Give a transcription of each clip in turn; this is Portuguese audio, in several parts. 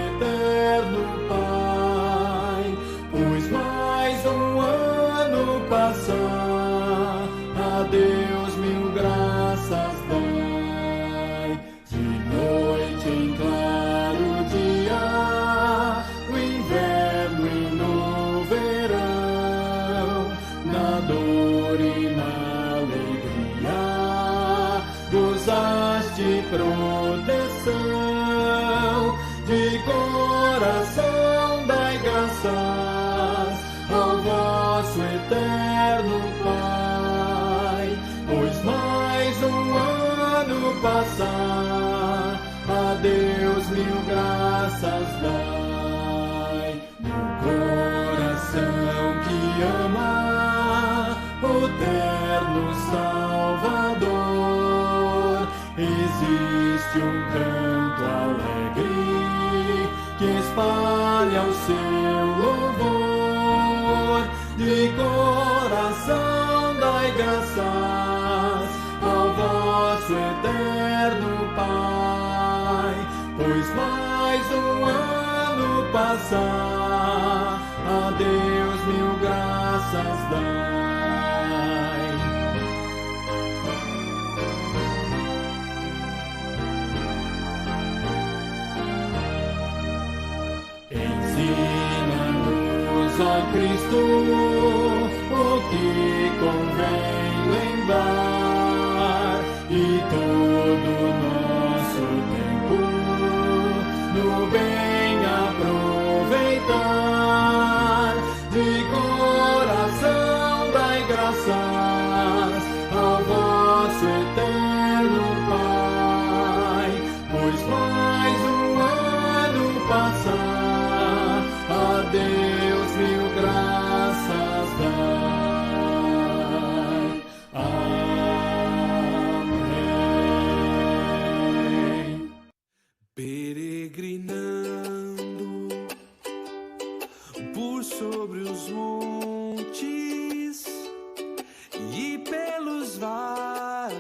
eterno Pai, pois mais um ano passar, a Deus mil graças dai. De noite em claro dia, no inverno e no verão, na dor e na alegria, gozaste proteção. De coração dai graças ao vosso eterno Pai, pois mais um ano passar, a Deus mil graças dai. No coração que ama o eterno Salvador, existe um canto alegre que espalha o seu louvor. De coração dai graças ao vosso eterno Pai, pois mais um ano passar, a Deus mil graças dai. Ensina-nos, ó Cristo, o que convém lembrar, e todo nosso tempo no bem aproveitar. De coração dai graças ao vosso eterno Pai, pois mais um ano passar, a Deus mil graças dai. Amém. Peregrinando por sobre os montes e pelos vales,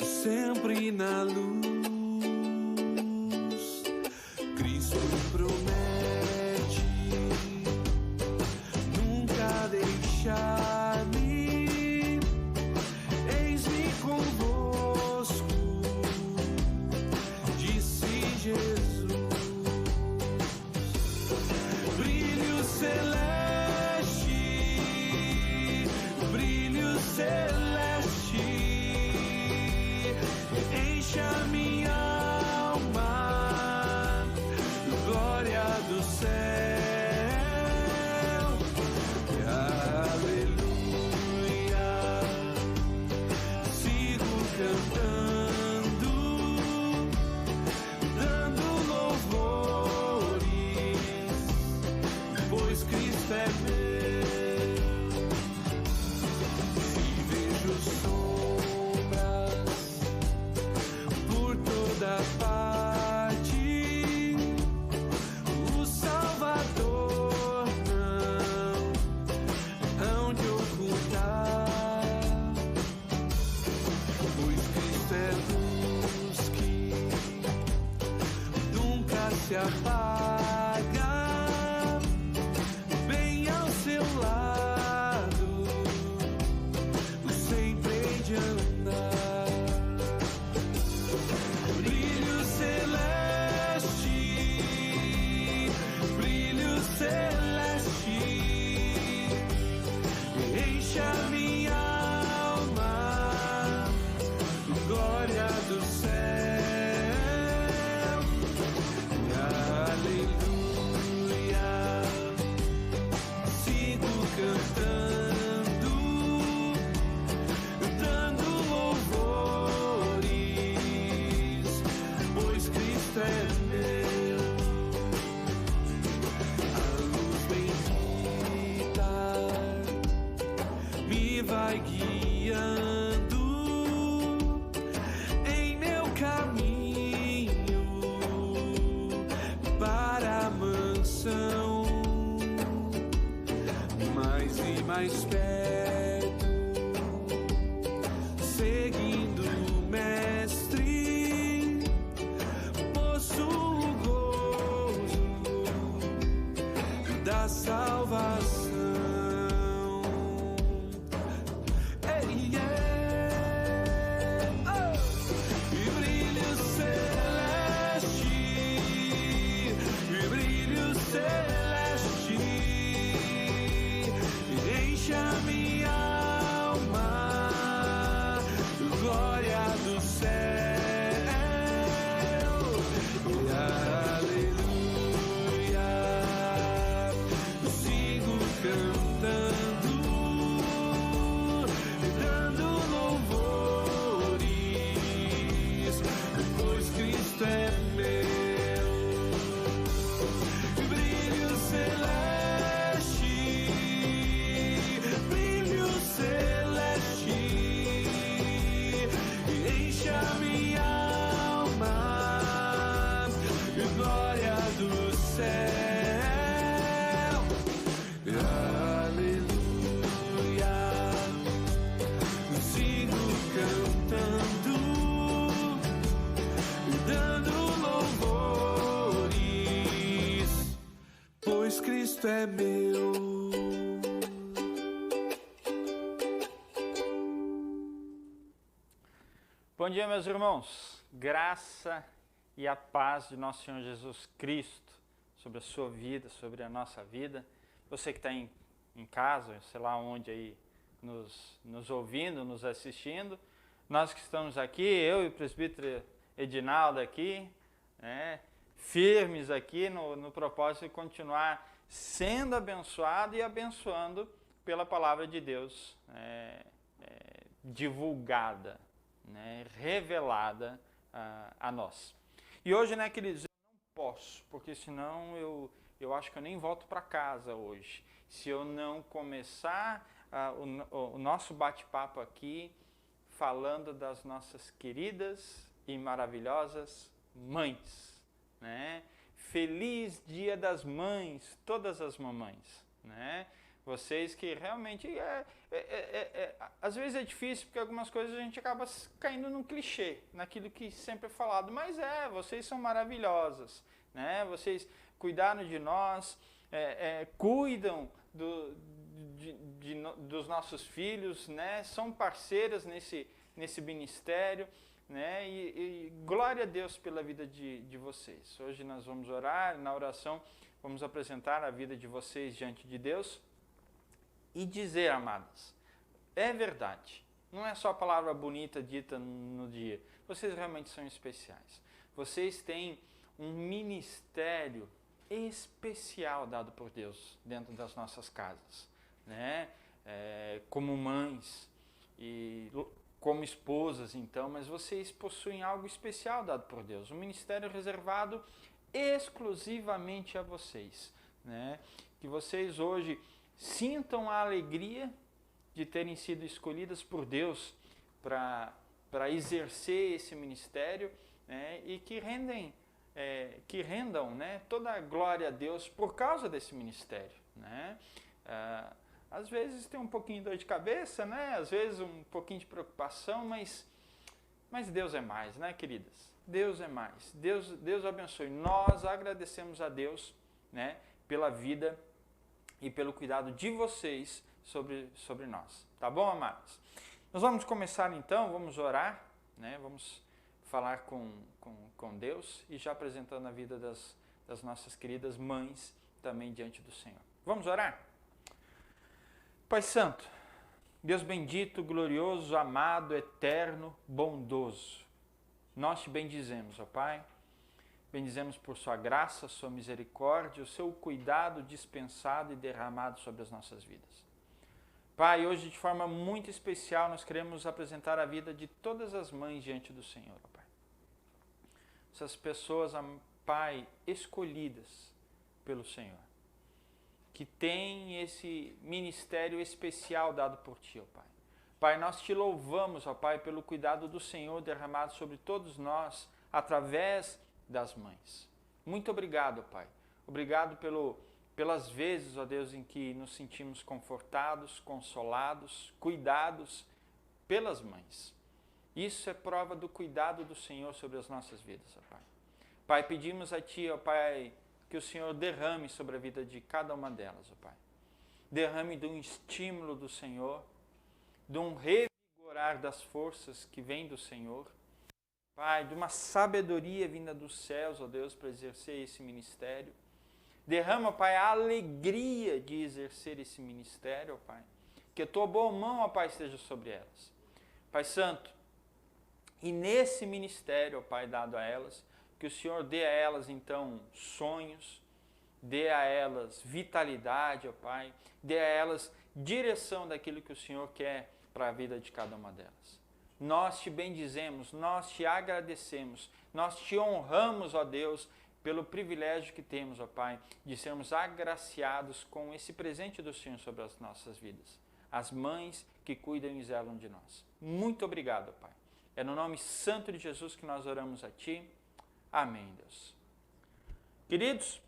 sempre na luz, Cristo promete nunca deixar-me. Eis-me convosco, disse Jesus. Brilho celeste, brilho celeste, enche a minha alma, glória do céu. Aleluia, sigo cantando, dando louvores, pois Cristo é meu. Se vejo sombras por toda parte, o Salvador não hão de ocultar, pois Cristo é luz que nunca se apaga, bem ao seu lado sempre hei de andar. Brilho celeste, brilho celeste, enche a minha alma, glória do céu. Aleluia, sigo cantando, dando louvores, pois Cristo é meu. A luz bendita me vai guiando em meu caminho para a mansão, mais e mais perto, seguindo o Mestre, possuo da salvação. Ei, oh! E brilho celeste, e brilho celeste, enche a minha alma, glória do céu. Cristo é meu. Bom dia, meus irmãos. Graça e a paz de nosso Senhor Jesus Cristo sobre a sua vida, sobre a nossa vida. Você que está em casa, sei lá onde aí, nos ouvindo, nos assistindo. Nós que estamos aqui, eu e o presbítero Edinaldo aqui, né, firmes aqui no propósito de continuar sendo abençoado e abençoando pela palavra de Deus divulgada, né, revelada a nós. E hoje, né, queridos, eu não posso, porque senão eu acho que eu nem volto para casa hoje, se eu não começar o nosso bate-papo aqui falando das nossas queridas e maravilhosas mães, né? Feliz Dia das Mães, todas as mamães, né? Vocês que realmente às vezes é difícil porque algumas coisas a gente acaba caindo num clichê, naquilo que sempre é falado, mas vocês são maravilhosas, né? Vocês cuidaram de nós, cuidam dos nossos filhos, né? São parceiras nesse ministério, né? E glória a Deus pela vida de vocês. Hoje nós vamos orar, na oração vamos apresentar a vida de vocês diante de Deus e dizer, amadas, é verdade, não é só a palavra bonita dita no dia, vocês realmente são especiais. Vocês têm um ministério especial dado por Deus dentro das nossas casas, né? Como mães e como esposas, então, mas vocês possuem algo especial dado por Deus, um ministério reservado exclusivamente a vocês, né? Que vocês hoje sintam a alegria de terem sido escolhidas por Deus para exercer esse ministério, né? E que rendam, né, toda a glória a Deus por causa desse ministério, né? Às vezes tem um pouquinho de dor de cabeça, né? Às vezes um pouquinho de preocupação, mas Deus é mais, né, queridas? Deus é mais. Deus abençoe. Nós agradecemos a Deus, né, pela vida e pelo cuidado de vocês sobre nós. Tá bom, amados? Nós vamos começar então, vamos orar, né? Vamos falar com Deus e já apresentando a vida das nossas queridas mães também diante do Senhor. Vamos orar? Pai Santo, Deus bendito, glorioso, amado, eterno, bondoso, nós te bendizemos, ó Pai, bendizemos por sua graça, sua misericórdia, o seu cuidado dispensado e derramado sobre as nossas vidas. Pai, hoje de forma muito especial nós queremos apresentar a vida de todas as mães diante do Senhor, ó Pai. Essas pessoas, Pai, escolhidas pelo Senhor, que tem esse ministério especial dado por Ti, ó Pai. Pai, nós Te louvamos, ó Pai, pelo cuidado do Senhor derramado sobre todos nós, através das mães. Muito obrigado, ó Pai. Obrigado pelas vezes, ó Deus, em que nos sentimos confortados, consolados, cuidados pelas mães. Isso é prova do cuidado do Senhor sobre as nossas vidas, ó Pai. Pai, pedimos a Ti, ó Pai, que o Senhor derrame sobre a vida de cada uma delas, ó Pai. Derrame de um estímulo do Senhor, de um revigorar das forças que vem do Senhor, Pai, de uma sabedoria vinda dos céus, ó Deus, para exercer esse ministério. Derrama, Pai, a alegria de exercer esse ministério, ó Pai. Que a tua boa mão, ó Pai, esteja sobre elas. Pai Santo, e nesse ministério, ó Pai, dado a elas, que o Senhor dê a elas, então, sonhos, dê a elas vitalidade, ó Pai, dê a elas direção daquilo que o Senhor quer para a vida de cada uma delas. Nós te bendizemos, nós te agradecemos, nós te honramos, ó Deus, pelo privilégio que temos, ó Pai, de sermos agraciados com esse presente do Senhor sobre as nossas vidas. As mães que cuidam e zelam de nós. Muito obrigado, ó Pai. É no nome santo de Jesus que nós oramos a Ti. Amém, Deus. Queridos,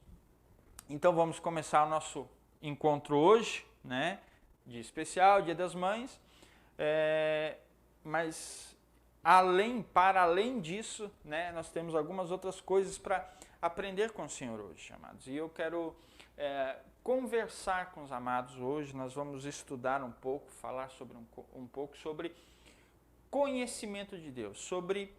então vamos começar o nosso encontro hoje, né? Dia especial, Dia das Mães. Mas para além disso, né, nós temos algumas outras coisas para aprender com o Senhor hoje, amados. E eu quero conversar com os amados hoje. Nós vamos estudar um pouco, falar sobre um pouco sobre conhecimento de Deus, sobre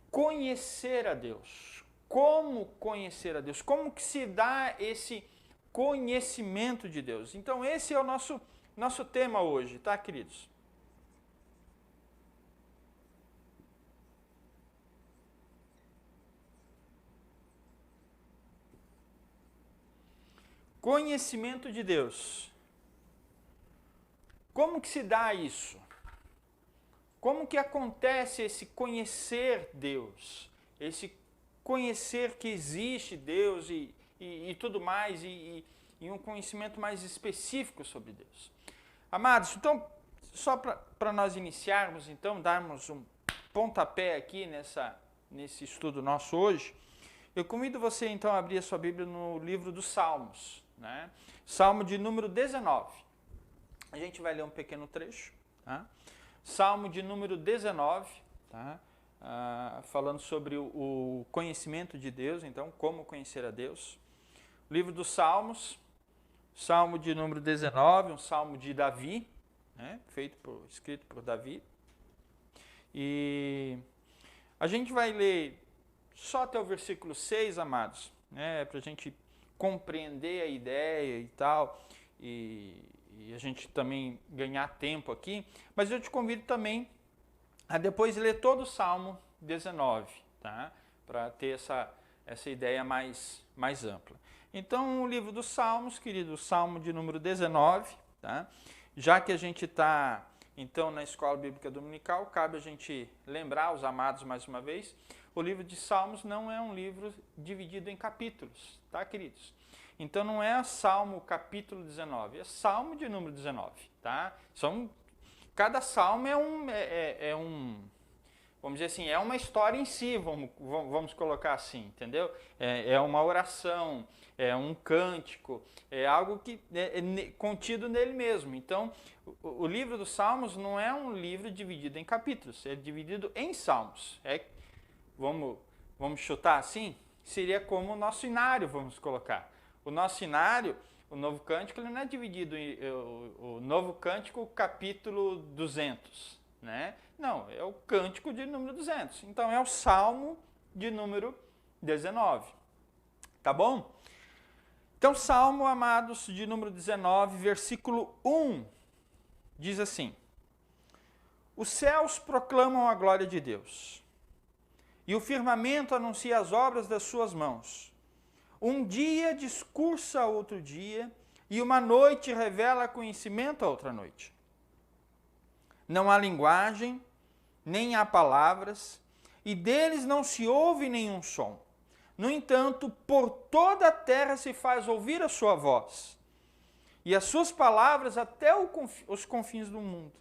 conhecer a Deus. Como conhecer a Deus? Como que se dá esse conhecimento de Deus? Então esse é o nosso tema hoje, tá, queridos? Conhecimento de Deus. Como que se dá isso? Como que acontece esse conhecer Deus? Esse conhecer que existe Deus e tudo mais, e um conhecimento mais específico sobre Deus. Amados, então, só para nós iniciarmos, então, darmos um pontapé aqui nesse estudo nosso hoje, eu convido você, então, a abrir a sua Bíblia no livro dos Salmos, né? Salmo de número 19. A gente vai ler um pequeno trecho, tá? Salmo de número 19, tá? Falando sobre o conhecimento de Deus, então, como conhecer a Deus. Livro dos Salmos, Salmo de número 19, um salmo de Davi, né? Escrito por Davi. E a gente vai ler só até o versículo 6, amados, né? Para a gente compreender a ideia e tal, e a gente também ganhar tempo aqui, mas eu te convido também a depois ler todo o Salmo 19, tá? Para ter essa ideia mais ampla. Então, o livro dos Salmos, querido, o Salmo de número 19, tá? Já que a gente está, então, na Escola Bíblica Dominical, cabe a gente lembrar os amados mais uma vez, o livro de Salmos não é um livro dividido em capítulos, tá, queridos? Então não é Salmo capítulo 19, é Salmo de número 19, tá? Cada salmo vamos dizer assim, é uma história em si, vamos colocar assim, entendeu? É uma oração, é um cântico, é algo que é contido nele mesmo. Então, o livro dos Salmos não é um livro dividido em capítulos, é dividido em salmos. Vamos chutar assim? Seria como o nosso inário, vamos colocar. O nosso inário, o Novo Cântico, ele não é dividido em o Novo Cântico capítulo 200, né? Não, é o Cântico de número 200. Então, é o Salmo de número 19. Tá bom? Então, Salmo, amados, de número 19, versículo 1, diz assim: Os céus proclamam a glória de Deus, e o firmamento anuncia as obras das suas mãos. Um dia discursa a outro dia, e uma noite revela conhecimento a outra noite. Não há linguagem, nem há palavras, e deles não se ouve nenhum som. No entanto, por toda a terra se faz ouvir a sua voz, e as suas palavras até os confins do mundo.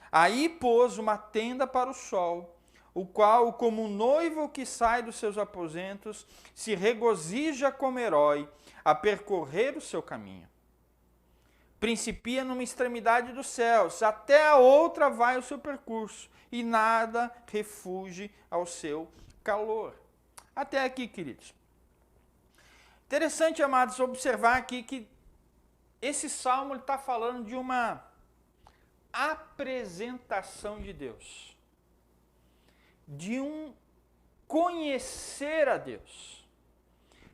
Aí pôs uma tenda para o sol, o qual, como um noivo que sai dos seus aposentos, se regozija como herói a percorrer o seu caminho. Principia numa extremidade dos céus, até a outra vai o seu percurso, e nada refuge ao seu calor. Até aqui, queridos. Interessante, amados, observar aqui que esse salmo está falando de uma apresentação de Deus, de um conhecer a Deus,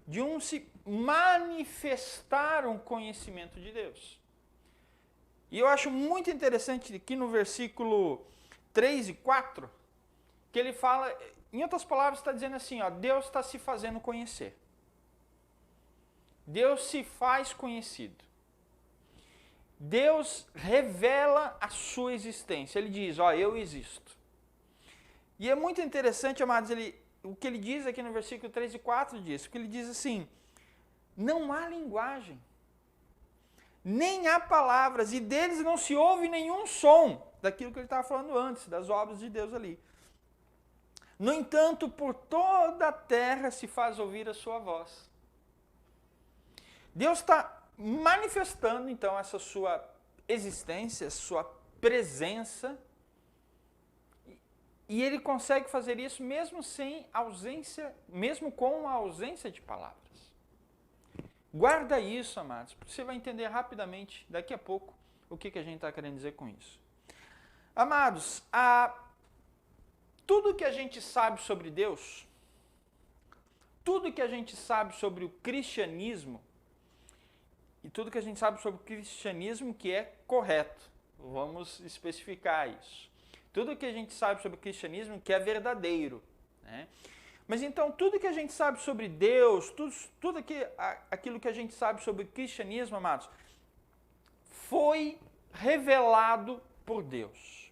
de um se manifestar um conhecimento de Deus. E eu acho muito interessante aqui no versículo 3 e 4, que ele fala, em outras palavras, está dizendo assim, ó, Deus está se fazendo conhecer. Deus se faz conhecido. Deus revela a sua existência. Ele diz, ó, eu existo. E é muito interessante, amados, o que ele diz aqui no versículo 3 e 4 diz, porque ele diz assim, não há linguagem, nem há palavras, e deles não se ouve nenhum som, daquilo que ele estava falando antes, das obras de Deus ali. No entanto, por toda a terra se faz ouvir a sua voz. Deus está manifestando, então, essa sua existência, sua presença, e ele consegue fazer isso mesmo sem ausência, mesmo com a ausência de palavras. Guarda isso, amados, porque você vai entender rapidamente, daqui a pouco, o que a gente está querendo dizer com isso. Amados, tudo que a gente sabe sobre Deus, tudo que a gente sabe sobre o cristianismo, e tudo que a gente sabe sobre o cristianismo que é correto, vamos especificar isso. Tudo que a gente sabe sobre o cristianismo que é verdadeiro, né? Mas então, tudo que a gente sabe sobre Deus, tudo aquilo que a gente sabe sobre o cristianismo, amados, foi revelado por Deus.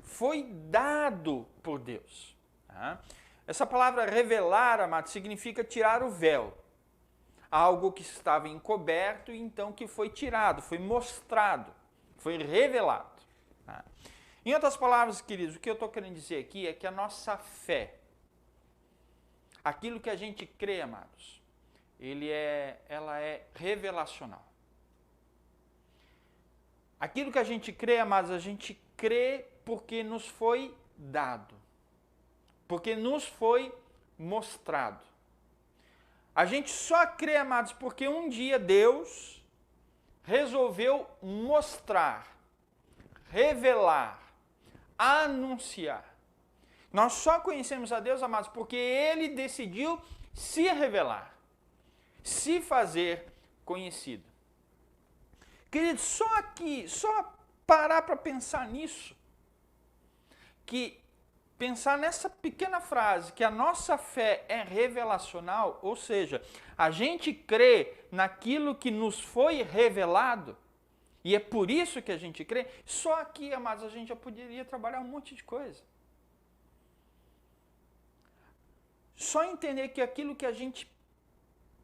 Foi dado por Deus. Tá? Essa palavra revelar, amados, significa tirar o véu. Algo que estava encoberto e então que foi tirado, foi mostrado, foi revelado. Tá? Em outras palavras, queridos, o que eu estou querendo dizer aqui é que a nossa fé, aquilo que a gente crê, amados, ela é revelacional. Aquilo que a gente crê, amados, a gente crê porque nos foi dado, porque nos foi mostrado. A gente só crê, amados, porque um dia Deus resolveu mostrar, revelar, anunciar. Nós só conhecemos a Deus, amados, porque Ele decidiu se revelar, se fazer conhecido. Queridos, só parar para pensar nisso, pensar nessa pequena frase, que a nossa fé é revelacional, ou seja, a gente crê naquilo que nos foi revelado, e é por isso que a gente crê, só aqui, amados, a gente já poderia trabalhar um monte de coisa. Só entender que aquilo que a gente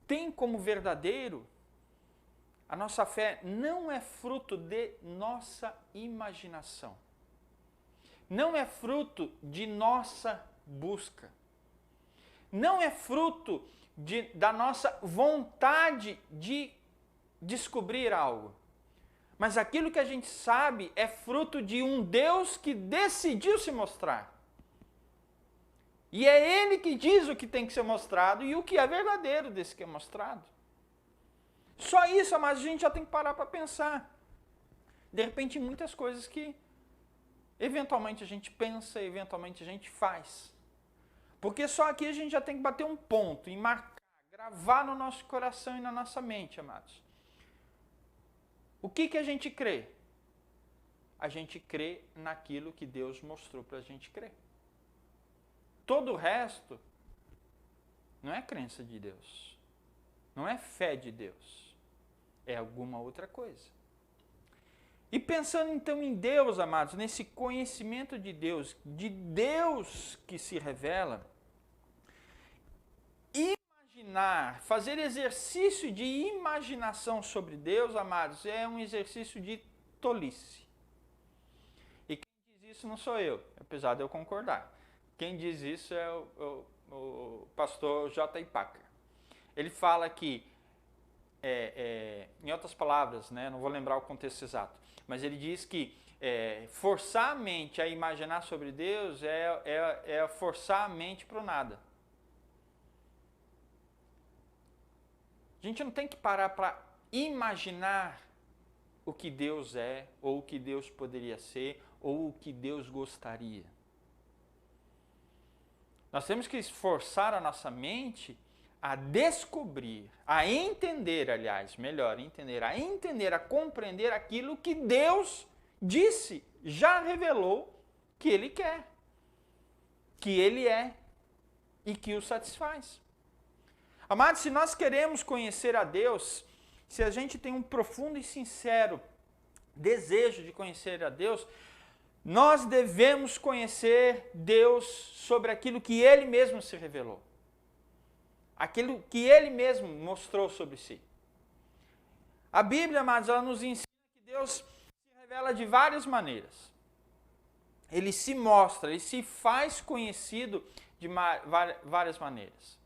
tem como verdadeiro, a nossa fé não é fruto de nossa imaginação. Não é fruto de nossa busca. Não é fruto da nossa vontade de descobrir algo. Mas aquilo que a gente sabe é fruto de um Deus que decidiu se mostrar. E é Ele que diz o que tem que ser mostrado e o que é verdadeiro desse que é mostrado. Só isso, mas a gente já tem que parar para pensar. De repente, muitas coisas que eventualmente a gente pensa, eventualmente a gente faz. Porque só aqui a gente já tem que bater um ponto e marcar, gravar no nosso coração e na nossa mente, amados. O que a gente crê? A gente crê naquilo que Deus mostrou para a gente crer. Todo o resto não é crença de Deus, não é fé de Deus, é alguma outra coisa. E pensando então em Deus, amados, nesse conhecimento de Deus que se revela, imaginar, fazer exercício de imaginação sobre Deus, amados, é um exercício de tolice. E quem diz isso não sou eu, apesar de eu concordar. Quem diz isso é o pastor J. Packer. Ele fala que, em outras palavras, né, não vou lembrar o contexto exato, mas ele diz que forçar a mente a imaginar sobre Deus é forçar a mente para o nada. gente não tem que parar para imaginar o que Deus é, ou o que Deus poderia ser, ou o que Deus gostaria. Nós temos que esforçar a nossa mente a descobrir, a entender, aliás, melhor, entender, a compreender aquilo que Deus disse, já revelou que Ele quer, que Ele é e que o satisfaz. Amados, se nós queremos conhecer a Deus, se a gente tem um profundo e sincero desejo de conhecer a Deus, nós devemos conhecer Deus sobre aquilo que Ele mesmo se revelou. Aquilo que Ele mesmo mostrou sobre si. A Bíblia, amados, ela nos ensina que Deus se revela de várias maneiras. Ele se mostra, Ele se faz conhecido de várias maneiras.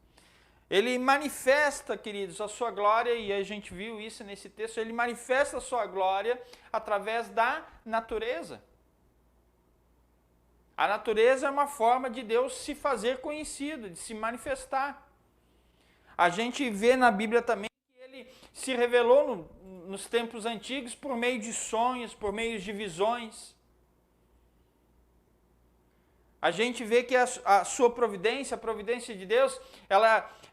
Ele manifesta, queridos, a sua glória, e a gente viu isso nesse texto, ele manifesta a sua glória através da natureza. A natureza é uma forma de Deus se fazer conhecido, de se manifestar. A gente vê na Bíblia também que ele se revelou nos tempos antigos por meio de sonhos, por meio de visões. A gente vê que a sua providência, a providência de Deus,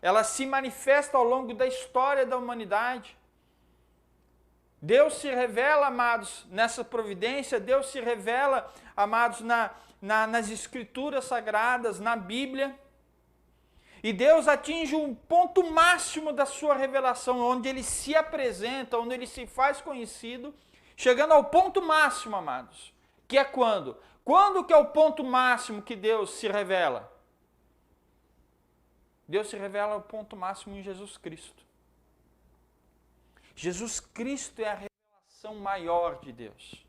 ela se manifesta ao longo da história da humanidade. Deus se revela, amados, nessa providência, Deus se revela, amados, nas Escrituras Sagradas, na Bíblia. E Deus atinge um ponto máximo da sua revelação, onde Ele se apresenta, onde Ele se faz conhecido, chegando ao ponto máximo, amados, que é quando? Quando que é o ponto máximo que Deus se revela? Deus se revela ao ponto máximo em Jesus Cristo. Jesus Cristo é a revelação maior de Deus,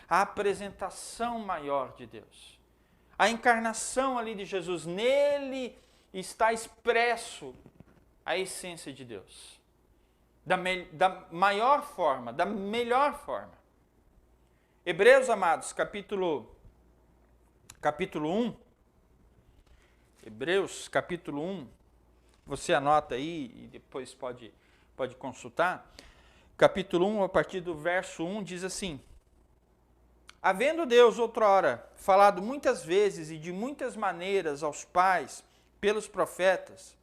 a apresentação maior de Deus, a encarnação ali de Jesus. Nele está expresso a essência de Deus, da maior forma, da melhor forma. Hebreus, amados, capítulo 1, Hebreus capítulo 1, você anota aí e depois pode consultar. Capítulo 1, a partir do verso 1, diz assim: havendo Deus outrora falado muitas vezes e de muitas maneiras aos pais pelos profetas,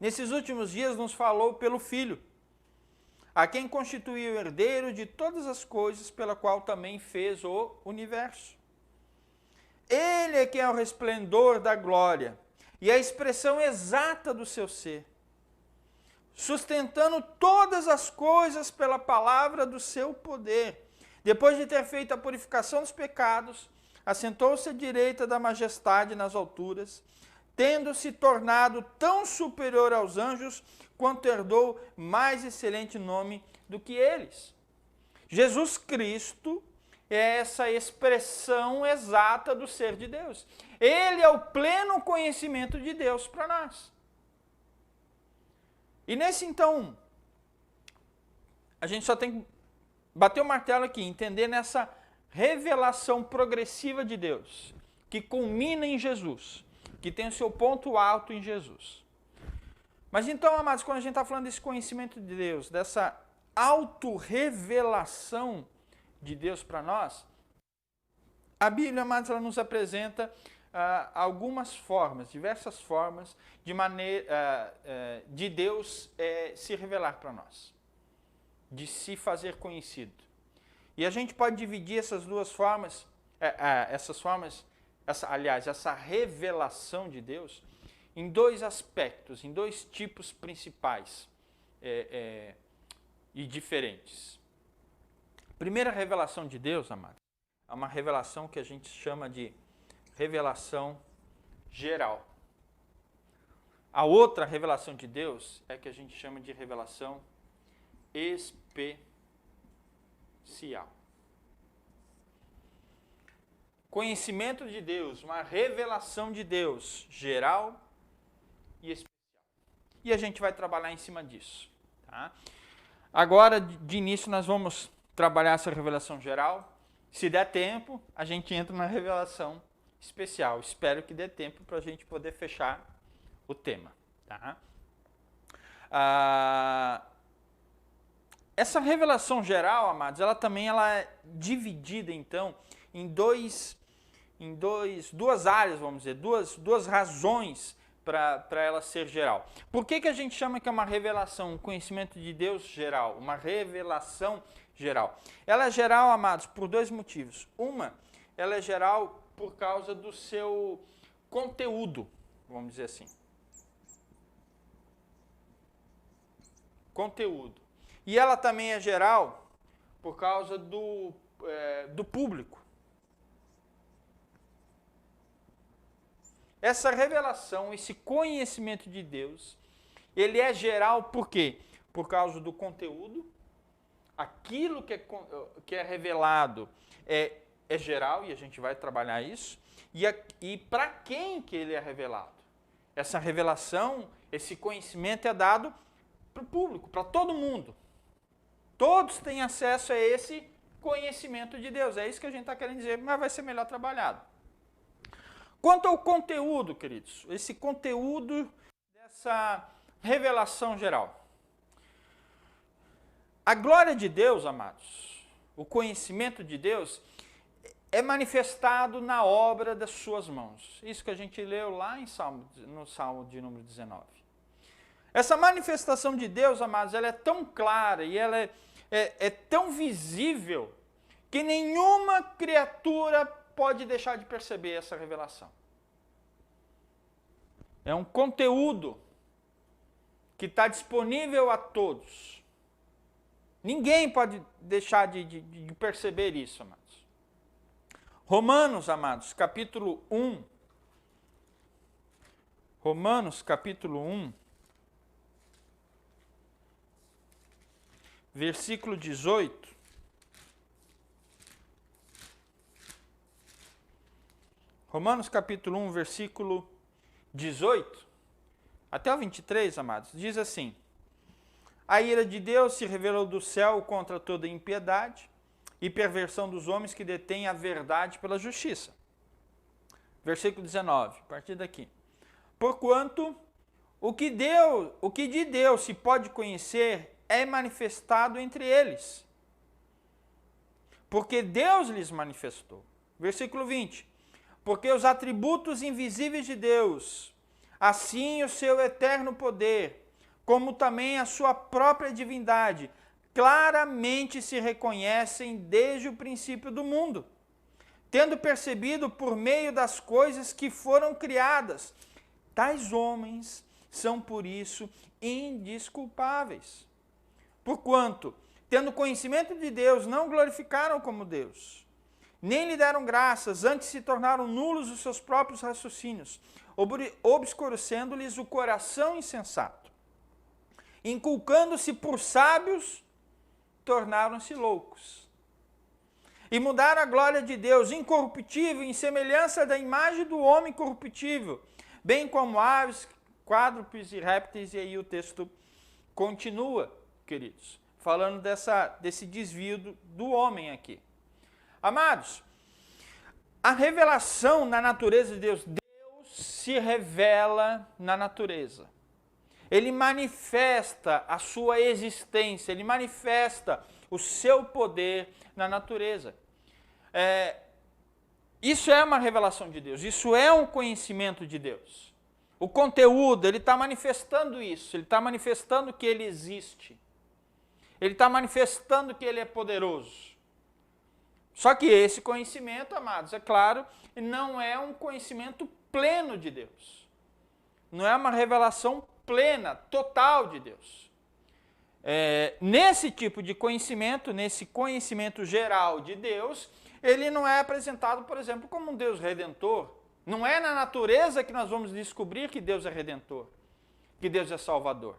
nesses últimos dias nos falou pelo Filho, a quem constituiu herdeiro de todas as coisas, pela qual também fez o universo. Ele é quem é o resplendor da glória e a expressão exata do seu ser, sustentando todas as coisas pela palavra do seu poder. Depois de ter feito a purificação dos pecados, assentou-se à direita da majestade nas alturas, tendo se tornado tão superior aos anjos, quanto herdou mais excelente nome do que eles. Jesus Cristo é essa expressão exata do ser de Deus. Ele é o pleno conhecimento de Deus para nós. E nesse então, a gente só tem que bater o martelo aqui, entender nessa revelação progressiva de Deus, que culmina em Jesus, que tem o seu ponto alto em Jesus. Mas então, amados, quando a gente está falando desse conhecimento de Deus, dessa autorrevelação de Deus para nós, a Bíblia, amados, ela nos apresenta algumas formas, diversas formas de Deus se revelar para nós, de se fazer conhecido. E a gente pode dividir essas duas formas, essa revelação de Deus, em dois aspectos, em dois tipos principais e diferentes. A primeira revelação de Deus, amado, é uma revelação que a gente chama de revelação geral. A outra revelação de Deus é que a gente chama de revelação especial. Conhecimento de Deus, uma revelação de Deus geral e especial. E a gente vai trabalhar em cima disso. Tá? Agora, de início, nós vamos trabalhar essa revelação geral. Se der tempo, a gente entra na revelação especial. Espero que dê tempo para a gente poder fechar o tema. Tá? Essa revelação geral, amados, ela é dividida, então, em duas áreas, vamos dizer, duas razões para ela ser geral. Por que a gente chama que é uma revelação, um conhecimento de Deus geral, uma revelação geral? Ela é geral, amados, por dois motivos. Uma, ela é geral por causa do seu conteúdo, vamos dizer assim. Conteúdo. E ela também é geral por causa do público. Essa revelação, esse conhecimento de Deus, ele é geral por quê? Por causa do conteúdo. Aquilo que é revelado é geral, e a gente vai trabalhar isso. E para quem que ele é revelado? Essa revelação, esse conhecimento é dado para o público, para todo mundo. Todos têm acesso a esse conhecimento de Deus. É isso que a gente está querendo dizer, mas vai ser melhor trabalhado. Quanto ao conteúdo, queridos, esse conteúdo dessa revelação geral. A glória de Deus, amados, o conhecimento de Deus é manifestado na obra das suas mãos. Isso que a gente leu lá no Salmo de número 19. Essa manifestação de Deus, amados, ela é tão clara e ela é tão visível que nenhuma criatura pode deixar de perceber essa revelação. É um conteúdo que está disponível a todos. Ninguém pode deixar de perceber isso, amados. Romanos, amados, capítulo 1. Romanos, capítulo 1. Versículo 18. Romanos capítulo 1, versículo 18, até o 23, amados, diz assim: a ira de Deus se revelou do céu contra toda impiedade e perversão dos homens que detêm a verdade pela justiça. Versículo 19, a partir daqui. Porquanto o que de Deus se pode conhecer é manifestado entre eles, porque Deus lhes manifestou. Versículo 20. Porque os atributos invisíveis de Deus, assim o seu eterno poder, como também a sua própria divindade, claramente se reconhecem desde o princípio do mundo, tendo percebido por meio das coisas que foram criadas. Tais homens são, por isso, indesculpáveis. Porquanto, tendo conhecimento de Deus, não glorificaram como Deus, nem lhe deram graças, antes se tornaram nulos os seus próprios raciocínios, obscurecendo-lhes o coração insensato. Inculcando-se por sábios, tornaram-se loucos. E mudaram a glória de Deus, incorruptível, em semelhança da imagem do homem corruptível, bem como aves, quádrupes e répteis, e aí o texto continua, queridos, falando desse desvio do homem aqui. Amados, a revelação na natureza de Deus, Deus se revela na natureza. Ele manifesta a sua existência, ele manifesta o seu poder na natureza. Isso é uma revelação de Deus, isso é um conhecimento de Deus. O conteúdo, ele está manifestando isso, ele está manifestando que ele existe. Ele está manifestando que ele é poderoso. Só que esse conhecimento, amados, é claro, não é um conhecimento pleno de Deus. Não é uma revelação plena, total de Deus. Nesse tipo de conhecimento, nesse conhecimento geral de Deus, ele não é apresentado, por exemplo, como um Deus redentor. Não é na natureza que nós vamos descobrir que Deus é redentor, que Deus é salvador.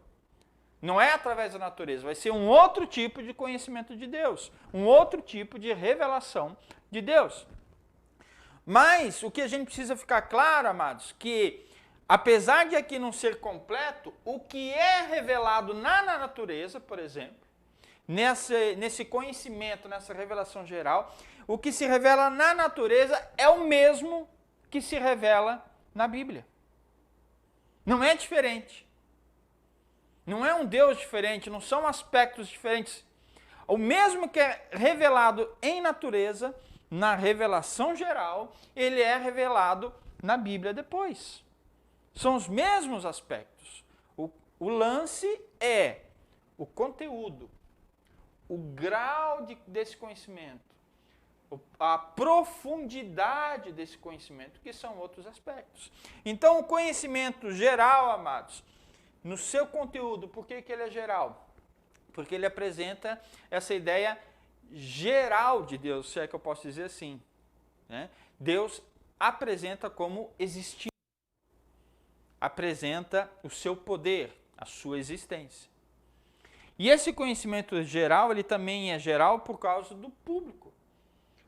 Não é através da natureza, vai ser um outro tipo de conhecimento de Deus, um outro tipo de revelação de Deus. Mas o que a gente precisa ficar claro, amados, que apesar de aqui não ser completo, o que é revelado na natureza, por exemplo, nesse conhecimento, nessa revelação geral, o que se revela na natureza é o mesmo que se revela na Bíblia. Não é diferente. Não é um Deus diferente, não são aspectos diferentes. O mesmo que é revelado em natureza, na revelação geral, ele é revelado na Bíblia depois. São os mesmos aspectos. O lance é o conteúdo, o grau desse conhecimento, a profundidade desse conhecimento, que são outros aspectos. Então, o conhecimento geral, amados, no seu conteúdo, por que ele é geral? Porque ele apresenta essa ideia geral de Deus, se é que eu posso dizer assim. Né? Deus apresenta como existir, apresenta o seu poder, a sua existência. E esse conhecimento geral, ele também é geral por causa do público.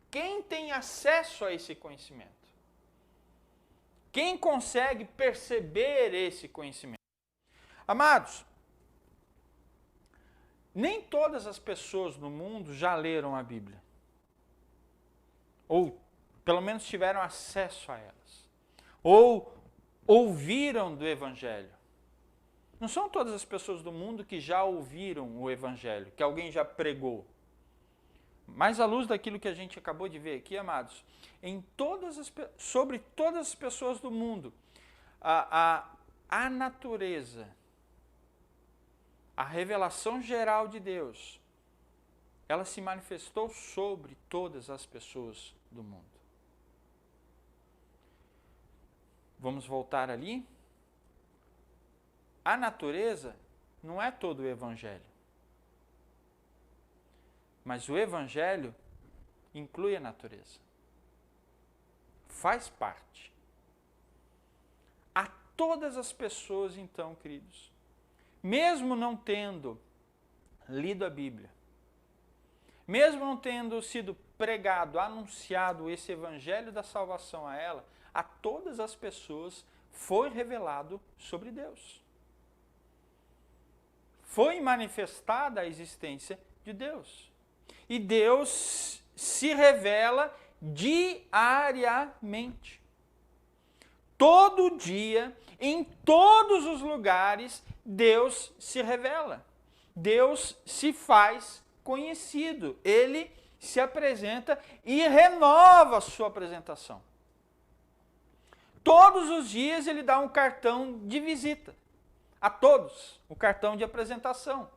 Quem tem acesso a esse conhecimento? Quem consegue perceber esse conhecimento? Amados, nem todas as pessoas no mundo já leram a Bíblia. Ou, pelo menos, tiveram acesso a elas. Ou ouviram do Evangelho. Não são todas as pessoas do mundo que já ouviram o Evangelho, que alguém já pregou. Mas à luz daquilo que a gente acabou de ver aqui, amados, sobre todas as pessoas do mundo, a natureza, a revelação geral de Deus, ela se manifestou sobre todas as pessoas do mundo. Vamos voltar ali? A natureza não é todo o Evangelho. Mas o Evangelho inclui a natureza. Faz parte. A todas as pessoas, então, queridos, mesmo não tendo lido a Bíblia, mesmo não tendo sido pregado, anunciado esse Evangelho da salvação a ela, a todas as pessoas foi revelado sobre Deus. Foi manifestada a existência de Deus. E Deus se revela diariamente. Todo dia, em todos os lugares, Deus se revela. Deus se faz conhecido. Ele se apresenta e renova a sua apresentação. Todos os dias ele dá um cartão de visita. A todos, o cartão de apresentação.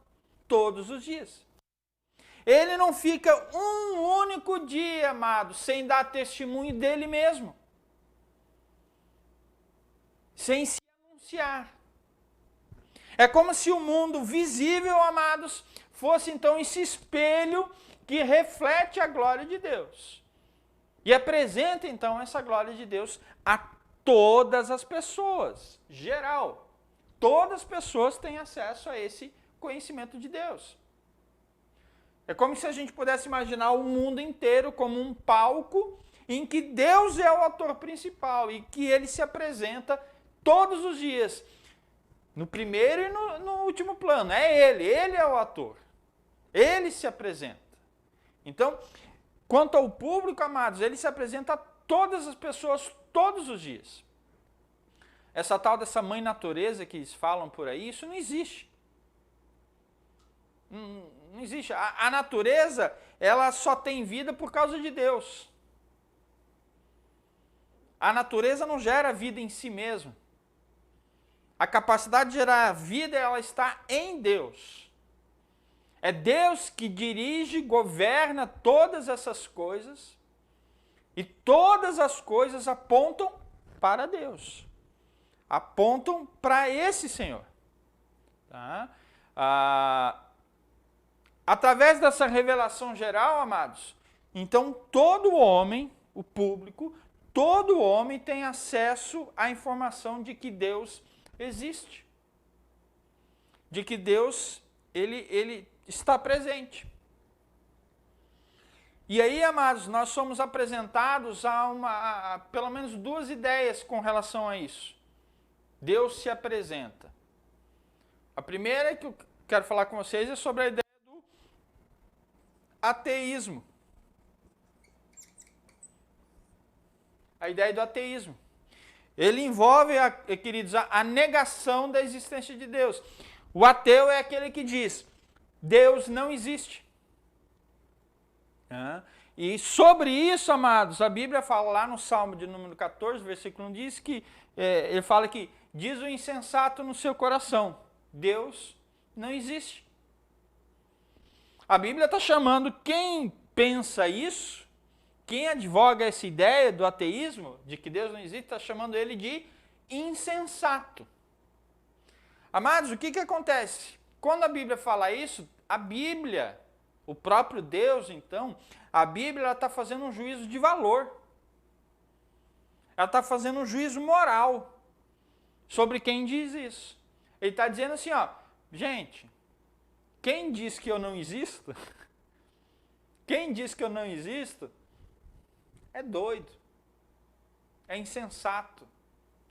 Todos os dias. Ele não fica um único dia, amado, sem dar testemunho dele mesmo. Sem se anunciar. É como se o mundo visível, amados, fosse então esse espelho que reflete a glória de Deus. E apresenta então essa glória de Deus a todas as pessoas, geral. Todas as pessoas têm acesso a esse conhecimento de Deus. É como se a gente pudesse imaginar o mundo inteiro como um palco em que Deus é o ator principal e que ele se apresenta todos os dias. No primeiro e no último plano. Ele é o ator. Ele se apresenta. Então, quanto ao público, amados, ele se apresenta a todas as pessoas todos os dias. Essa tal dessa mãe natureza que eles falam por aí, isso não existe. Não existe. A natureza, ela só tem vida por causa de Deus. A natureza não gera vida em si mesma. A capacidade de gerar vida, ela está em Deus. É Deus que dirige, governa todas essas coisas. E todas as coisas apontam para Deus. Apontam para esse Senhor. Tá? Através dessa revelação geral, amados, então todo homem, o público, todo homem tem acesso à informação de que Deus existe. De que Deus, ele está presente. E aí, amados, nós somos apresentados a pelo menos duas ideias com relação a isso. Deus se apresenta. A primeira que eu quero falar com vocês é sobre a ideia do ateísmo. A ideia do ateísmo. Ele envolve, queridos, a negação da existência de Deus. O ateu é aquele que diz, Deus não existe. E sobre isso, amados, a Bíblia fala lá no Salmo de número 14, versículo 1, diz que, ele fala que diz o insensato no seu coração, Deus não existe. A Bíblia está chamando quem pensa isso, quem advoga essa ideia do ateísmo, de que Deus não existe, está chamando ele de insensato. Amados, o que acontece? Quando a Bíblia fala isso, a Bíblia, o próprio Deus, então, a Bíblia está fazendo um juízo de valor. Ela está fazendo um juízo moral sobre quem diz isso. Ele está dizendo assim, ó, gente, quem diz que eu não existo, quem diz que eu não existo, é doido, é insensato,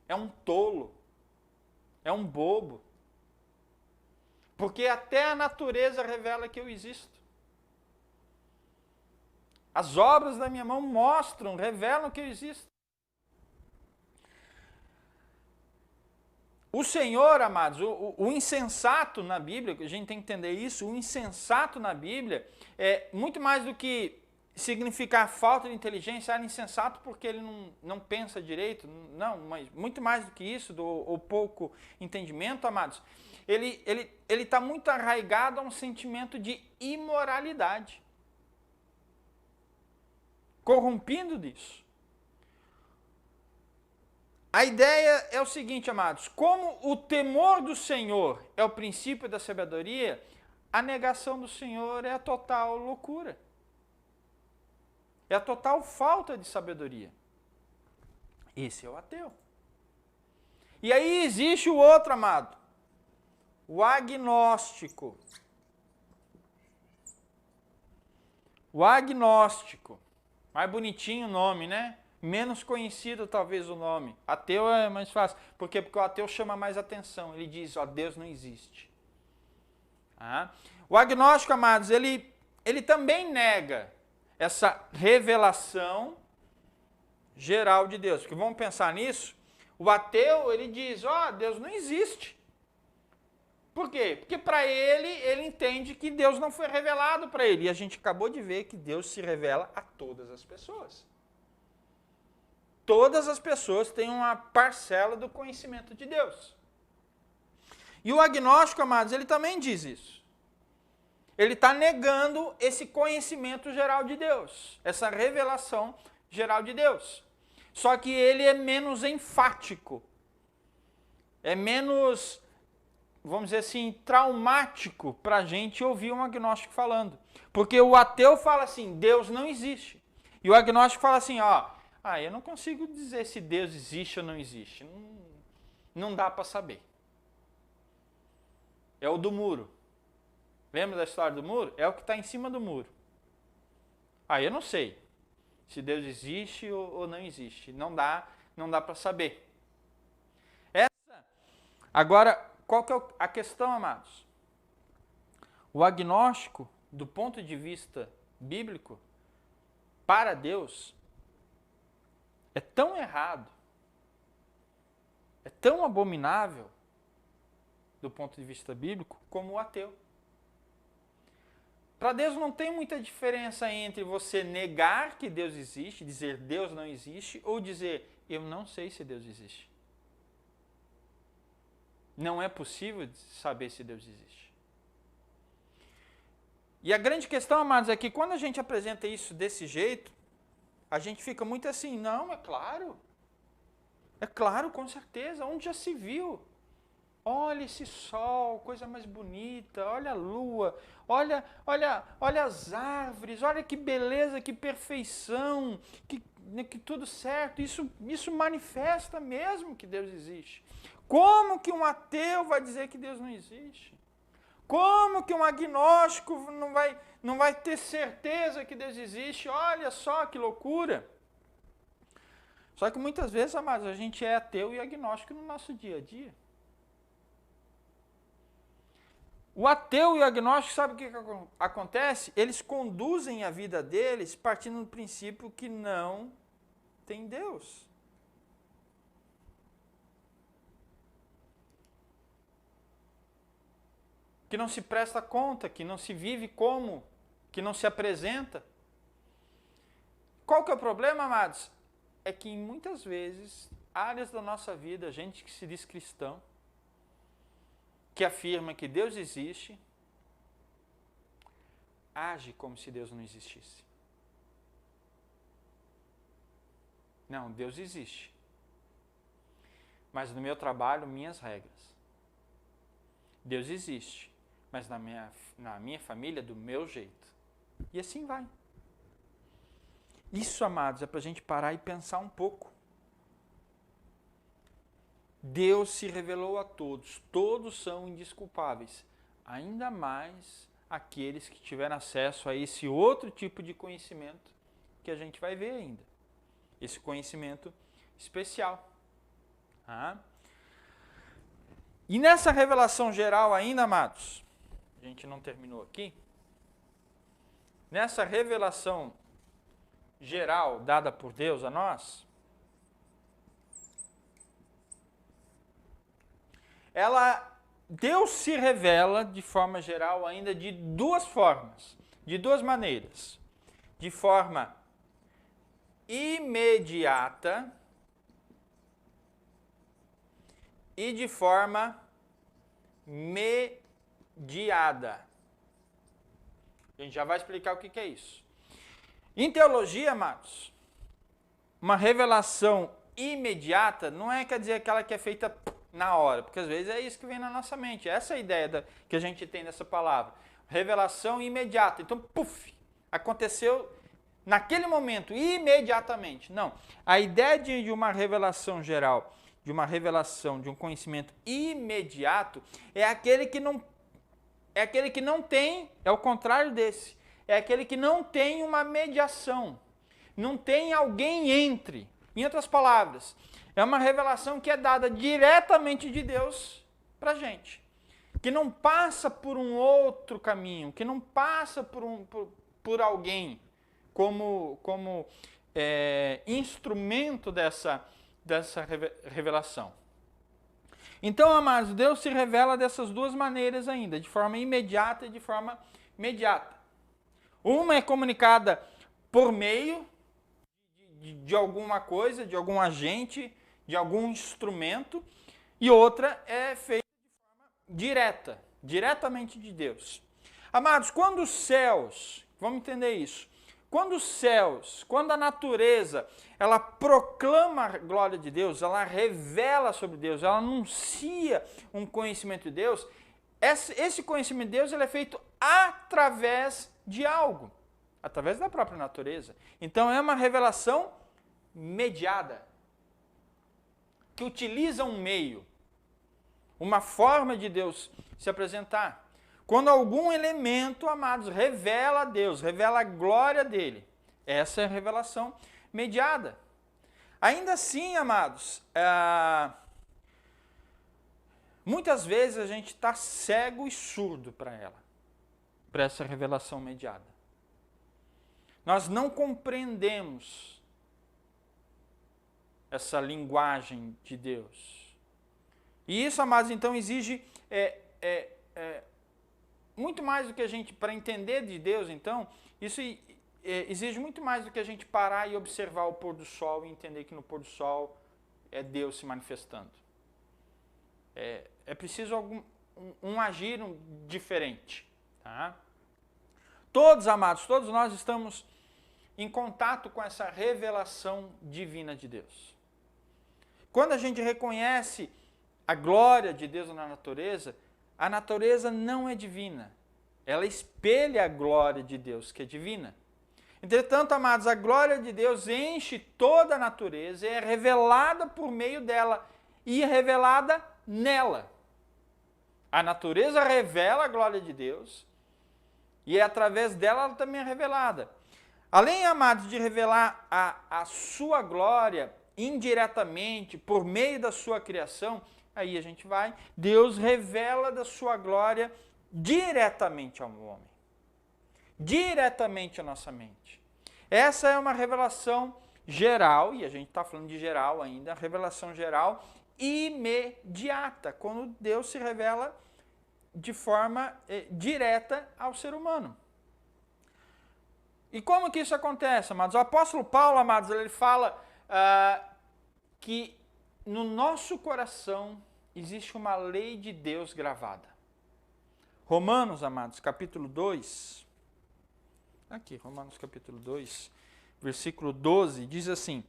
é um tolo, é um bobo. Porque até a natureza revela que eu existo. As obras da minha mão mostram, revelam que eu existo. O Senhor, amados, o insensato na Bíblia, a gente tem que entender isso, o insensato na Bíblia é muito mais do que significar falta de inteligência, era insensato porque ele não pensa direito, não, mas muito mais do que isso, ou pouco entendimento, amados, ele está muito arraigado a um sentimento de imoralidade, corrompido disso. A ideia é o seguinte, amados, como o temor do Senhor é o princípio da sabedoria, a negação do Senhor é a total loucura. É a total falta de sabedoria. Esse é o ateu. E aí existe o outro, amado, o agnóstico. O agnóstico. Mais bonitinho o nome, né? Menos conhecido talvez o nome. Ateu é mais fácil. Por quê? Porque o ateu chama mais atenção. Ele diz, ó, Deus não existe. O agnóstico, amados, ele também nega essa revelação geral de Deus. Porque vamos pensar nisso. O ateu, ele diz, ó, Deus não existe. Por quê? Porque para ele entende que Deus não foi revelado para ele. E a gente acabou de ver que Deus se revela a todas as pessoas. Todas as pessoas têm uma parcela do conhecimento de Deus. E o agnóstico, amados, ele também diz isso. Ele está negando esse conhecimento geral de Deus, essa revelação geral de Deus. Só que ele é menos enfático, é menos, vamos dizer assim, traumático para a gente ouvir um agnóstico falando. Porque o ateu fala assim, Deus não existe. E o agnóstico fala assim, ó, eu não consigo dizer se Deus existe ou não existe. Não dá para saber. É o do muro. Lembra da história do muro? É o que está em cima do muro. Eu não sei se Deus existe ou não existe. Não dá para saber. Agora, qual que é a questão, amados? O agnóstico, do ponto de vista bíblico, para Deus, é tão errado, é tão abominável, do ponto de vista bíblico, como o ateu. Para Deus não tem muita diferença entre você negar que Deus existe, dizer Deus não existe, ou dizer eu não sei se Deus existe. Não é possível saber se Deus existe. E a grande questão, amados, é que quando a gente apresenta isso desse jeito, a gente fica muito assim, não, é claro, com certeza, onde já se viu? Olha esse sol, coisa mais bonita, olha a lua, olha as árvores, olha que beleza, que perfeição, que tudo certo, isso manifesta mesmo que Deus existe. Como que um ateu vai dizer que Deus não existe? Como que um agnóstico não vai ter certeza que Deus existe? Olha só que loucura. Só que muitas vezes, amados, a gente é ateu e agnóstico no nosso dia a dia. O ateu e o agnóstico, sabe o que acontece? Eles conduzem a vida deles partindo do princípio que não tem Deus. que não se presta conta, que não se vive como, que não se apresenta. Qual que é o problema, amados? É que muitas vezes, áreas da nossa vida, gente que se diz cristão, que afirma que Deus existe, age como se Deus não existisse. Não, Deus existe. Mas no meu trabalho, minhas regras. Deus existe, mas na minha família, do meu jeito. E assim vai. Isso, amados, é para a gente parar e pensar um pouco. Deus se revelou a todos, todos são indesculpáveis, ainda mais aqueles que tiveram acesso a esse outro tipo de conhecimento que a gente vai ver ainda, esse conhecimento especial. E nessa revelação geral ainda, amados, a gente não terminou aqui, nessa revelação geral dada por Deus a nós, Deus se revela de forma geral ainda de duas formas, de duas maneiras. De forma imediata e de forma mediada. A gente já vai explicar o que é isso. Em teologia, amados, uma revelação imediata não quer dizer aquela que é feita na hora, porque às vezes é isso que vem na nossa mente, essa é a ideia que a gente tem dessa palavra. Revelação imediata. Então, aconteceu naquele momento, imediatamente. Não. A ideia de uma revelação geral, de uma revelação, de um conhecimento imediato, é aquele que não tem, é o contrário desse, é aquele que não tem uma mediação, não tem alguém entre. Em outras palavras, é uma revelação que é dada diretamente de Deus para a gente, que não passa por um outro caminho, que não passa por alguém como instrumento dessa revelação. Então, amados, Deus se revela dessas duas maneiras ainda, de forma imediata e de forma mediata. Uma é comunicada por meio de alguma coisa, de algum agente, de algum instrumento, e outra é feita de forma direta, diretamente de Deus. Amados, quando os céus, vamos entender isso, quando os céus, quando a natureza, ela proclama a glória de Deus, ela revela sobre Deus, ela anuncia um conhecimento de Deus, esse conhecimento de Deus ele é feito através de algo, através da própria natureza. Então é uma revelação mediada, que utiliza um meio, uma forma de Deus se apresentar. Quando algum elemento, amados, revela a Deus, revela a glória dele, essa é a revelação mediada. Ainda assim, amados, muitas vezes a gente está cego e surdo para ela, para essa revelação mediada. Nós não compreendemos essa linguagem de Deus. E isso, amados, então exige muito mais do que a gente, para entender de Deus, então, isso exige muito mais do que a gente parar e observar o pôr do sol e entender que no pôr do sol é Deus se manifestando. É preciso um agir diferente. Tá? Todos, amados, todos nós estamos em contato com essa revelação divina de Deus. Quando a gente reconhece a glória de Deus na natureza, a natureza não é divina. Ela espelha a glória de Deus, que é divina. Entretanto, amados, a glória de Deus enche toda a natureza e é revelada por meio dela e é revelada nela. A natureza revela a glória de Deus e através dela ela também é revelada. Além, amados, de revelar a sua glória indiretamente por meio da sua criação, aí a gente vai, Deus revela da sua glória diretamente ao homem, diretamente à nossa mente. Essa é uma revelação geral, e a gente está falando de geral ainda, revelação geral imediata, quando Deus se revela de forma direta ao ser humano. E como que isso acontece, amados? O apóstolo Paulo, amados, ele fala que no nosso coração existe uma lei de Deus gravada. Romanos, amados, capítulo 2, aqui, Romanos capítulo 2, versículo 12, diz assim: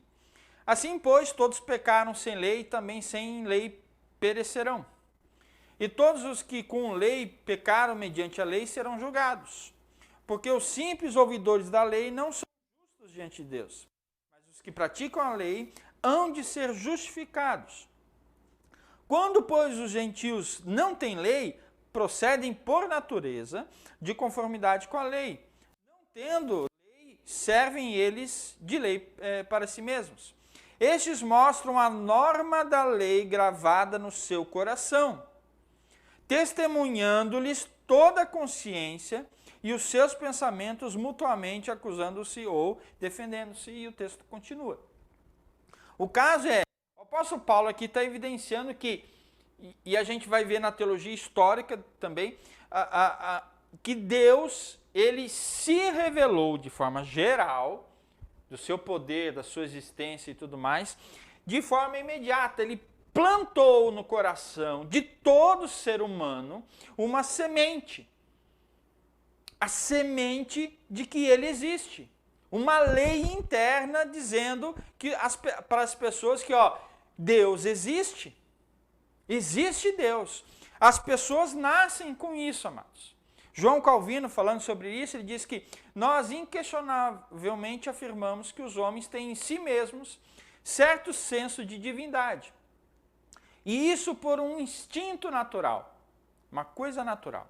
assim, pois, todos pecaram sem lei, também sem lei perecerão. E todos os que com lei pecaram mediante a lei serão julgados. Porque os simples ouvidores da lei não são justos diante de Deus, mas os que praticam a lei hão de ser justificados. Quando, pois, os gentios não têm lei, procedem por natureza de conformidade com a lei. Não tendo lei, servem eles de lei para si mesmos. Estes mostram a norma da lei gravada no seu coração, testemunhando-lhes toda a consciência e os seus pensamentos mutuamente acusando-se ou defendendo-se. E o texto continua. O caso é, o apóstolo Paulo aqui está evidenciando que, e a gente vai ver na teologia histórica também, que Deus, ele se revelou de forma geral, do seu poder, da sua existência e tudo mais, de forma imediata. Ele plantou no coração de todo ser humano uma semente. A semente de que ele existe. Uma lei interna dizendo que para as pessoas que Deus existe. Existe Deus. As pessoas nascem com isso, amados. João Calvino, falando sobre isso, ele diz que nós inquestionavelmente afirmamos que os homens têm em si mesmos certo senso de divindade. E isso por um instinto natural, uma coisa natural.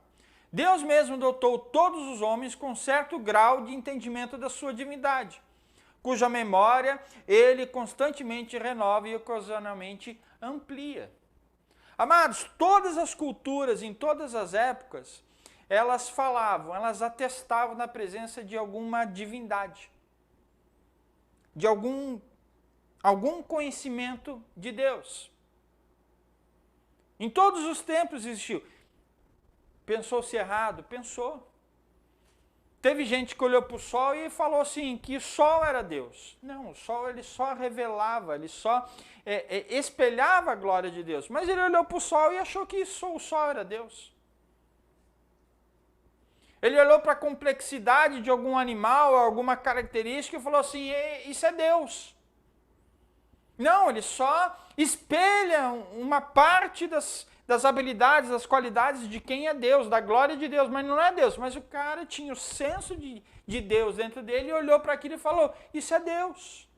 Deus mesmo dotou todos os homens com certo grau de entendimento da sua divindade, cuja memória ele constantemente renova e ocasionalmente amplia. Amados, todas as culturas, em todas as épocas, elas falavam, elas atestavam da presença de alguma divindade, de algum conhecimento de Deus. Em todos os tempos existiu. Pensou-se errado? Pensou. Teve gente que olhou para o sol e falou assim, que o sol era Deus. Não, o sol ele só revelava, ele só espelhava a glória de Deus. Mas ele olhou para o sol e achou que o sol era Deus. Ele olhou para a complexidade de algum animal, alguma característica e falou assim, isso é Deus. Não, ele só espelha uma parte das habilidades, das qualidades de quem é Deus, da glória de Deus, mas não é Deus. Mas o cara tinha o senso de Deus dentro dele e olhou para aquilo e falou, isso é Deus.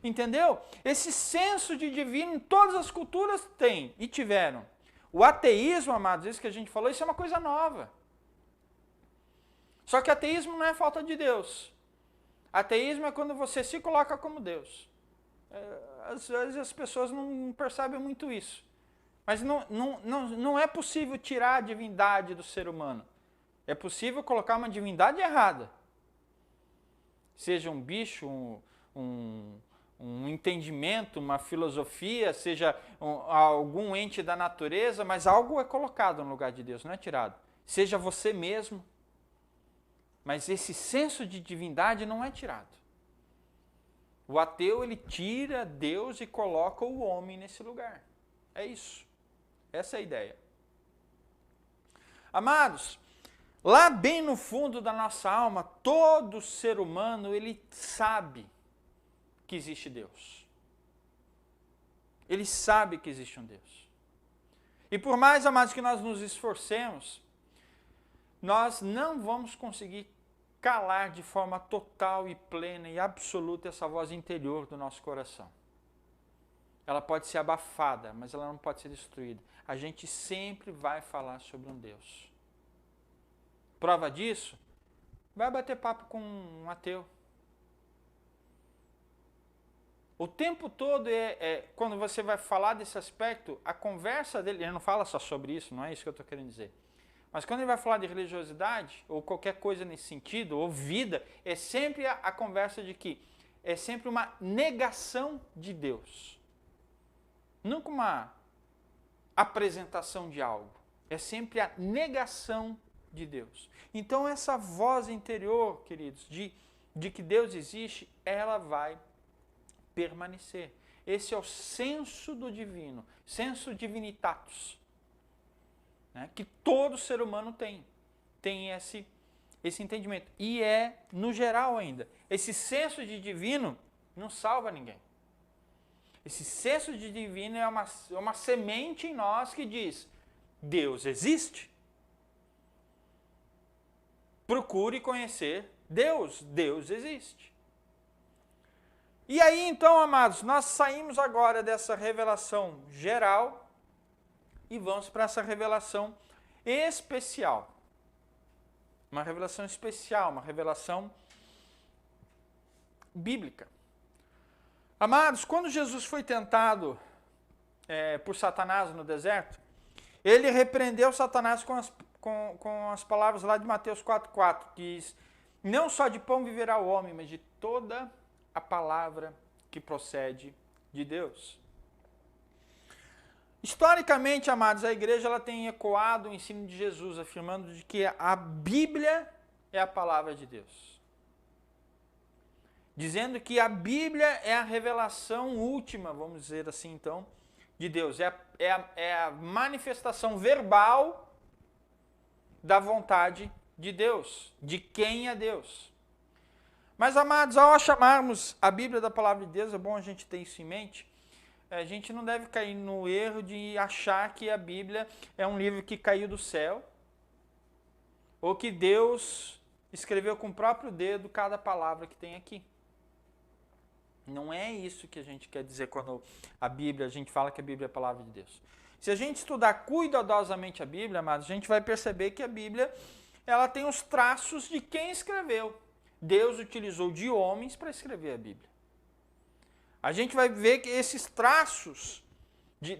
Entendeu? Esse senso de divino em todas as culturas tem e tiveram. O ateísmo, amados, isso que a gente falou, isso é uma coisa nova. Só que ateísmo não é falta de Deus. Ateísmo é quando você se coloca como Deus. Às vezes as pessoas não percebem muito isso. Mas não é possível tirar a divindade do ser humano. É possível colocar uma divindade errada. Seja um bicho, um entendimento, uma filosofia, seja algum ente da natureza, mas algo é colocado no lugar de Deus, não é tirado. Seja você mesmo, mas esse senso de divindade não é tirado. O ateu, ele tira Deus e coloca o homem nesse lugar. É isso. Essa é a ideia. Amados, lá bem no fundo da nossa alma, todo ser humano, ele sabe que existe Deus. Ele sabe que existe um Deus. E por mais, amados, que nós nos esforcemos, nós não vamos conseguir calar de forma total e plena e absoluta essa voz interior do nosso coração. Ela pode ser abafada, mas ela não pode ser destruída. A gente sempre vai falar sobre um Deus. Prova disso, vai bater papo com um ateu. O tempo todo, quando você vai falar desse aspecto, a conversa dele, ele não fala só sobre isso, não é isso que eu estou querendo dizer. Mas quando ele vai falar de religiosidade, ou qualquer coisa nesse sentido, ou vida, é sempre a conversa de que é sempre uma negação de Deus. Nunca uma apresentação de algo. É sempre a negação de Deus. Então essa voz interior, queridos, de que Deus existe, ela vai permanecer. Esse é o senso do divino, senso divinitatus, né, que todo ser humano tem esse entendimento. E é, no geral ainda, esse senso de divino não salva ninguém. Esse senso de divino é uma semente em nós que diz, Deus existe. Procure conhecer Deus. Deus existe. E aí, então, amados, nós saímos agora dessa revelação geral e vamos para essa revelação especial. Uma revelação especial, uma revelação bíblica. Amados, quando Jesus foi tentado por Satanás no deserto, ele repreendeu Satanás com as palavras lá de Mateus 4,4, que diz, não só de pão viverá o homem, mas de toda a palavra que procede de Deus. Historicamente, amados, a igreja ela tem ecoado o ensino de Jesus, afirmando de que a Bíblia é a palavra de Deus. Dizendo que a Bíblia é a revelação última, vamos dizer assim então, de Deus. É a manifestação verbal da vontade de Deus, de quem é Deus. Mas, amados, ao chamarmos a Bíblia da palavra de Deus, é bom a gente ter isso em mente, a gente não deve cair no erro de achar que a Bíblia é um livro que caiu do céu, ou que Deus escreveu com o próprio dedo cada palavra que tem aqui. Não é isso que a gente quer dizer quando a gente fala que a Bíblia é a palavra de Deus. Se a gente estudar cuidadosamente a Bíblia, amados, a gente vai perceber que a Bíblia ela tem os traços de quem escreveu. Deus utilizou de homens para escrever a Bíblia. A gente vai ver que esses traços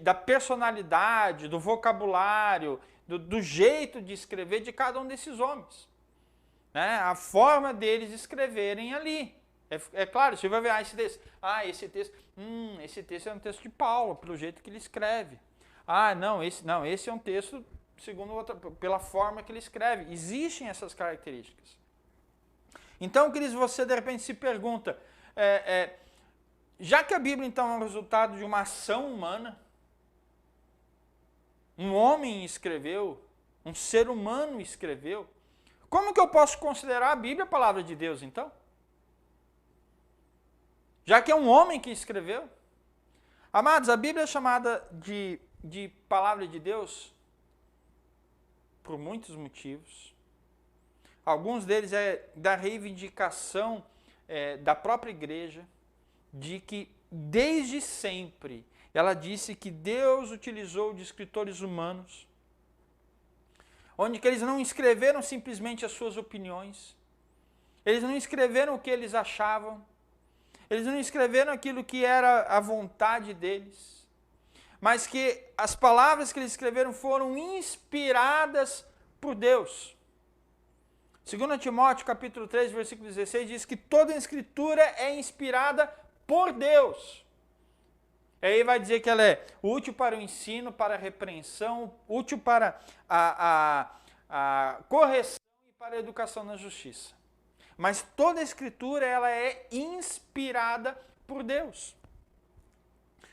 da personalidade, do vocabulário, do jeito de escrever de cada um desses homens. Né? A forma deles escreverem ali. É claro, você vai ver, esse texto é um texto de Paulo, pelo jeito que ele escreve. Esse é um texto pela forma que ele escreve. Existem essas características. Então, queridos, você de repente se pergunta, já que a Bíblia então é o resultado de uma ação humana, um homem escreveu, um ser humano escreveu, como que eu posso considerar a Bíblia a palavra de Deus então? Já que é um homem que escreveu. Amados, a Bíblia é chamada de palavra de Deus por muitos motivos. Alguns deles é da reivindicação da própria igreja, de que desde sempre ela disse que Deus utilizou de escritores humanos, onde que eles não escreveram simplesmente as suas opiniões, eles não escreveram o que eles achavam, eles não escreveram aquilo que era a vontade deles, mas que as palavras que eles escreveram foram inspiradas por Deus. 2 Timóteo capítulo 3, versículo 16, diz que toda a escritura é inspirada por Deus. Aí vai dizer que ela é útil para o ensino, para a repreensão, útil para a correção e para a educação na justiça. Mas toda a escritura ela é inspirada por Deus.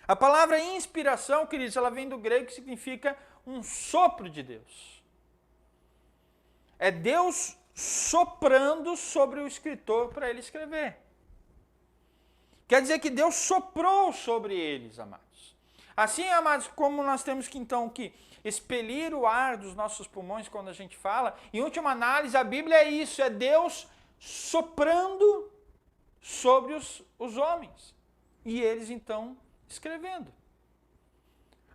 A palavra inspiração, queridos, ela vem do grego que significa um sopro de Deus. É Deus soprando sobre o escritor para ele escrever. Quer dizer que Deus soprou sobre eles, amados. Assim, amados, como nós temos que então expelir o ar dos nossos pulmões quando a gente fala, em última análise, a Bíblia é isso, é Deus soprando sobre os homens. E eles, então, escrevendo.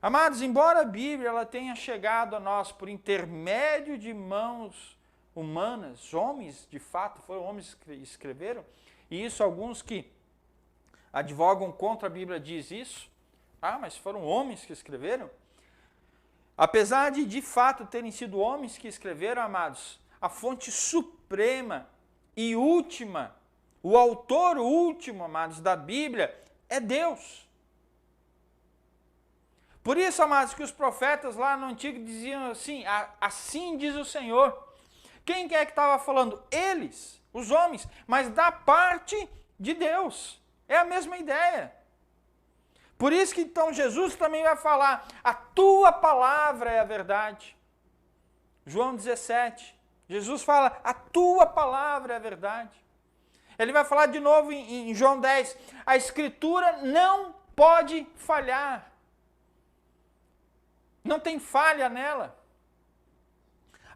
Amados, embora a Bíblia ela tenha chegado a nós por intermédio de mãos humanas, homens, de fato, foram homens que escreveram, e isso alguns que advogam contra a Bíblia diz isso, mas foram homens que escreveram. Apesar de fato terem sido homens que escreveram, amados, a fonte suprema e última, o autor último, amados, da Bíblia é Deus. Por isso, amados, que os profetas lá no Antigo diziam assim, assim diz o Senhor. Quem é que estava falando? Eles, os homens, mas da parte de Deus. É a mesma ideia. Por isso que então Jesus também vai falar, a tua palavra é a verdade. João 17, Jesus fala, a tua palavra é a verdade. Ele vai falar de novo em João 10, a Escritura não pode falhar. Não tem falha nela.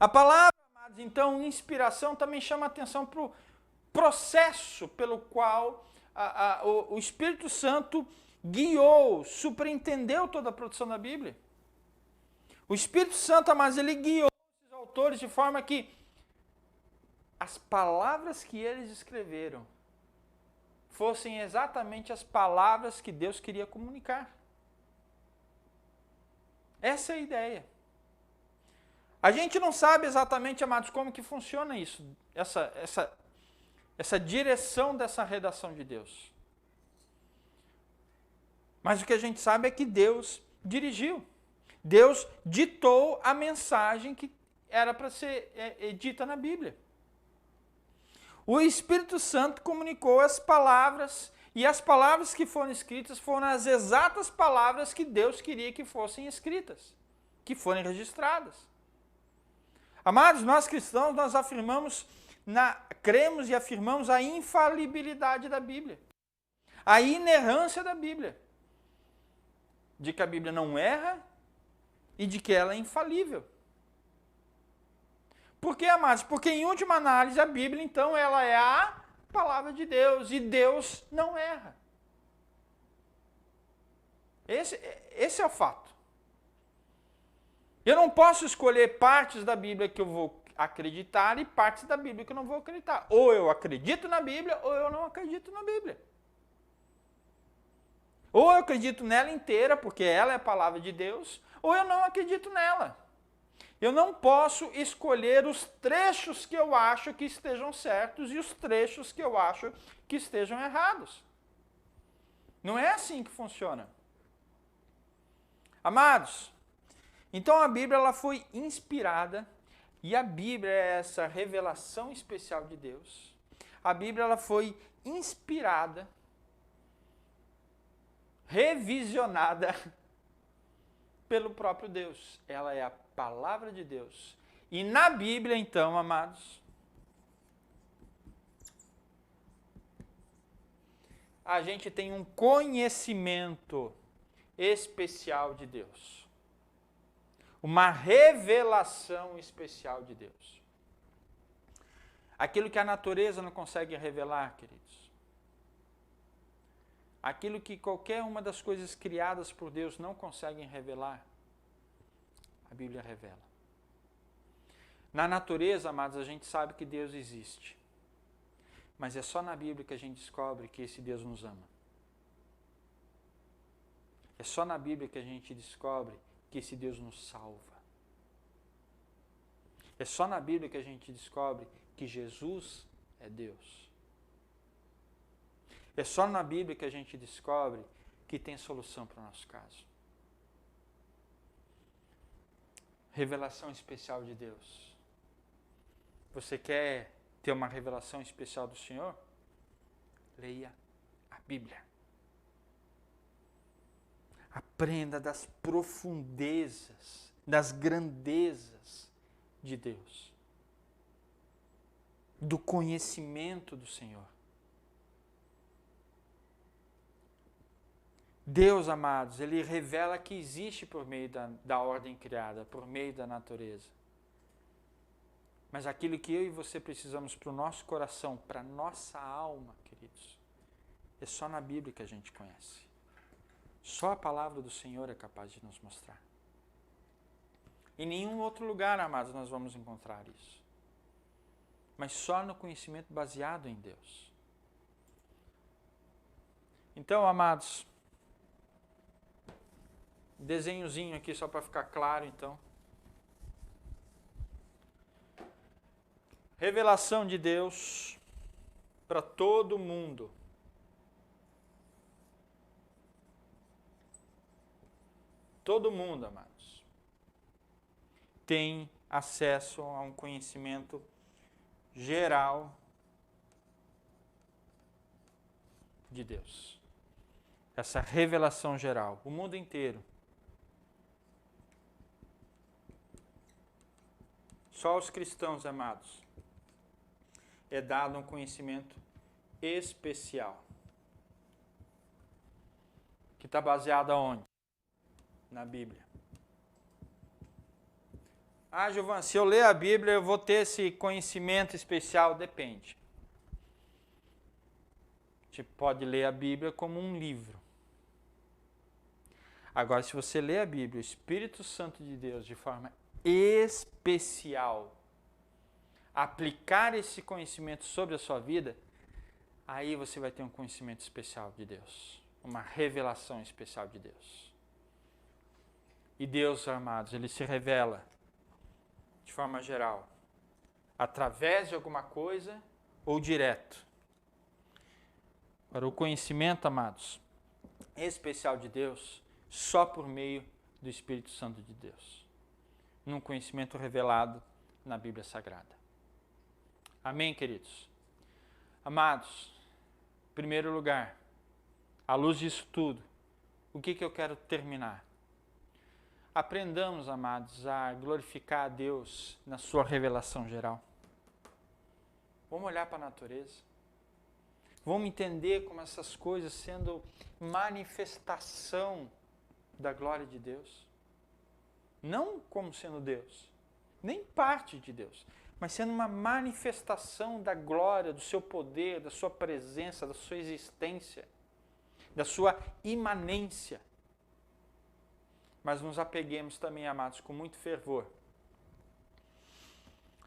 A palavra, amados, então, inspiração também chama atenção para o processo pelo qual o Espírito Santo guiou, superintendeu toda a produção da Bíblia. O Espírito Santo, amados, ele guiou esses autores de forma que as palavras que eles escreveram fossem exatamente as palavras que Deus queria comunicar. Essa é a ideia. A gente não sabe exatamente, amados, como que funciona isso, essa direção dessa redação de Deus. Mas o que a gente sabe é que Deus dirigiu. Deus ditou a mensagem que era para ser dita na Bíblia. O Espírito Santo comunicou as palavras, e as palavras que foram escritas foram as exatas palavras que Deus queria que fossem escritas, que forem registradas. Amados, nós cristãos, nós afirmamos, cremos e afirmamos a infalibilidade da Bíblia, a inerrância da Bíblia, de que a Bíblia não erra e de que ela é infalível. Por que, amados? Porque, em última análise, a Bíblia, então, ela é a palavra de Deus, e Deus não erra. Esse é o fato. Eu não posso escolher partes da Bíblia que eu vou acreditar e partes da Bíblia que eu não vou acreditar. Ou eu acredito na Bíblia, ou eu não acredito na Bíblia. Ou eu acredito nela inteira, porque ela é a palavra de Deus, ou eu não acredito nela. Eu não posso escolher os trechos que eu acho que estejam certos e os trechos que eu acho que estejam errados. Não é assim que funciona. Amados, então a Bíblia ela foi inspirada, e a Bíblia é essa revelação especial de Deus. A Bíblia ela foi inspirada, revisionada pelo próprio Deus. Ela é a palavra de Deus. E na Bíblia, então, amados, a gente tem um conhecimento especial de Deus. Uma revelação especial de Deus. Aquilo que a natureza não consegue revelar, queridos. Aquilo que qualquer uma das coisas criadas por Deus não conseguem revelar, a Bíblia revela. Na natureza, amados, a gente sabe que Deus existe. Mas é só na Bíblia que a gente descobre que esse Deus nos ama. É só na Bíblia que a gente descobre que esse Deus nos salva. É só na Bíblia que a gente descobre que Jesus é Deus. É só na Bíblia que a gente descobre que tem solução para o nosso caso. Revelação especial de Deus. Você quer ter uma revelação especial do Senhor? Leia a Bíblia. Aprenda das profundezas, das grandezas de Deus. Do conhecimento do Senhor. Deus, amados, Ele revela que existe por meio da ordem criada, por meio da natureza. Mas aquilo que eu e você precisamos para o nosso coração, para a nossa alma, queridos, é só na Bíblia que a gente conhece. Só a palavra do Senhor é capaz de nos mostrar. Em nenhum outro lugar, amados, nós vamos encontrar isso. Mas só no conhecimento baseado em Deus. Então, amados, desenhozinho aqui só para ficar claro, então. Revelação de Deus para todo mundo. Todo mundo, amados, tem acesso a um conhecimento geral de Deus. Essa revelação geral. O mundo inteiro. Só aos cristãos, amados, é dado um conhecimento especial. Que está baseado aonde? Na Bíblia. Ah, Giovanni, se eu ler a Bíblia, eu vou ter esse conhecimento especial? Depende. Você pode ler a Bíblia como um livro. Agora, se você lê a Bíblia, o Espírito Santo de Deus, de forma especial, aplicar esse conhecimento sobre a sua vida, aí você vai ter um conhecimento especial de Deus. Uma revelação especial de Deus. E Deus, amados, Ele se revela de forma geral, através de alguma coisa ou direto. Para o conhecimento, amados, especial de Deus, só por meio do Espírito Santo de Deus. Num conhecimento revelado na Bíblia Sagrada. Amém, queridos? Amados, em primeiro lugar, à luz disso tudo, o que eu quero terminar? Aprendamos, amados, a glorificar a Deus na sua revelação geral. Vamos olhar para a natureza. Vamos entender como essas coisas sendo manifestação da glória de Deus. Não como sendo Deus, nem parte de Deus, mas sendo uma manifestação da glória, do seu poder, da sua presença, da sua existência, da sua imanência. Mas nos apeguemos também, amados, com muito fervor,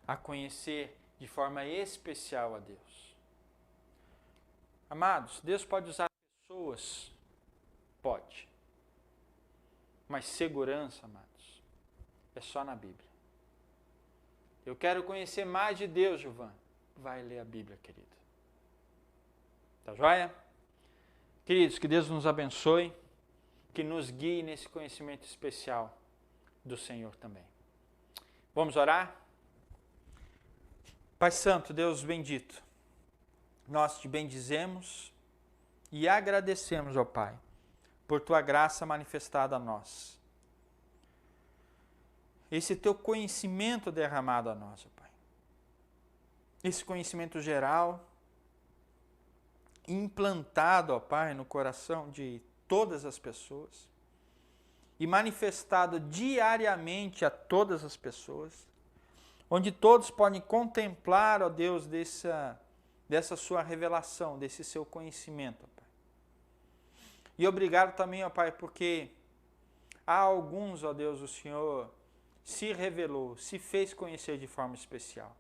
a conhecer de forma especial a Deus. Amados, Deus pode usar pessoas? Pode. Mas segurança, amados, é só na Bíblia. Eu quero conhecer mais de Deus, Giovanni. Vai ler a Bíblia, querido. Tá joia? Queridos, que Deus nos abençoe, que nos guie nesse conhecimento especial do Senhor também. Vamos orar? Pai Santo, Deus bendito, nós te bendizemos e agradecemos, ó Pai, por tua graça manifestada a nós. Esse teu conhecimento derramado a nós, ó Pai. Esse conhecimento geral, implantado, ó Pai, no coração de todas as pessoas e manifestado diariamente a todas as pessoas, onde todos podem contemplar, ó Deus, dessa sua revelação, desse seu conhecimento, ó Pai. E obrigado também, ó Pai, porque há alguns, ó Deus, o Senhor se revelou, se fez conhecer de forma especial.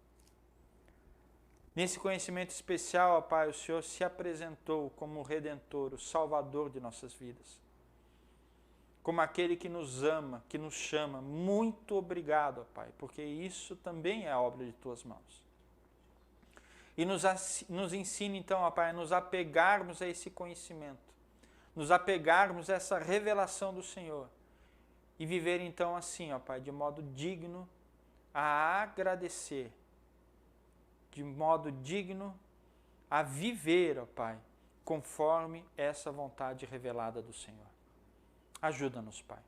Nesse conhecimento especial, ó Pai, o Senhor se apresentou como o Redentor, o Salvador de nossas vidas. Como aquele que nos ama, que nos chama. Muito obrigado, ó Pai, porque isso também é obra de tuas mãos. E nos ensina então, ó Pai, a nos apegarmos a esse conhecimento, nos apegarmos a essa revelação do Senhor e viver então assim, ó Pai, de modo digno a agradecer, de modo digno a viver, ó Pai, conforme essa vontade revelada do Senhor. Ajuda-nos, Pai.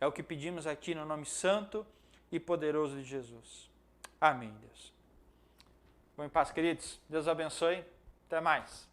É o que pedimos a Ti no nome santo e poderoso de Jesus. Amém, Deus. Vão em paz, queridos. Deus abençoe. Até mais.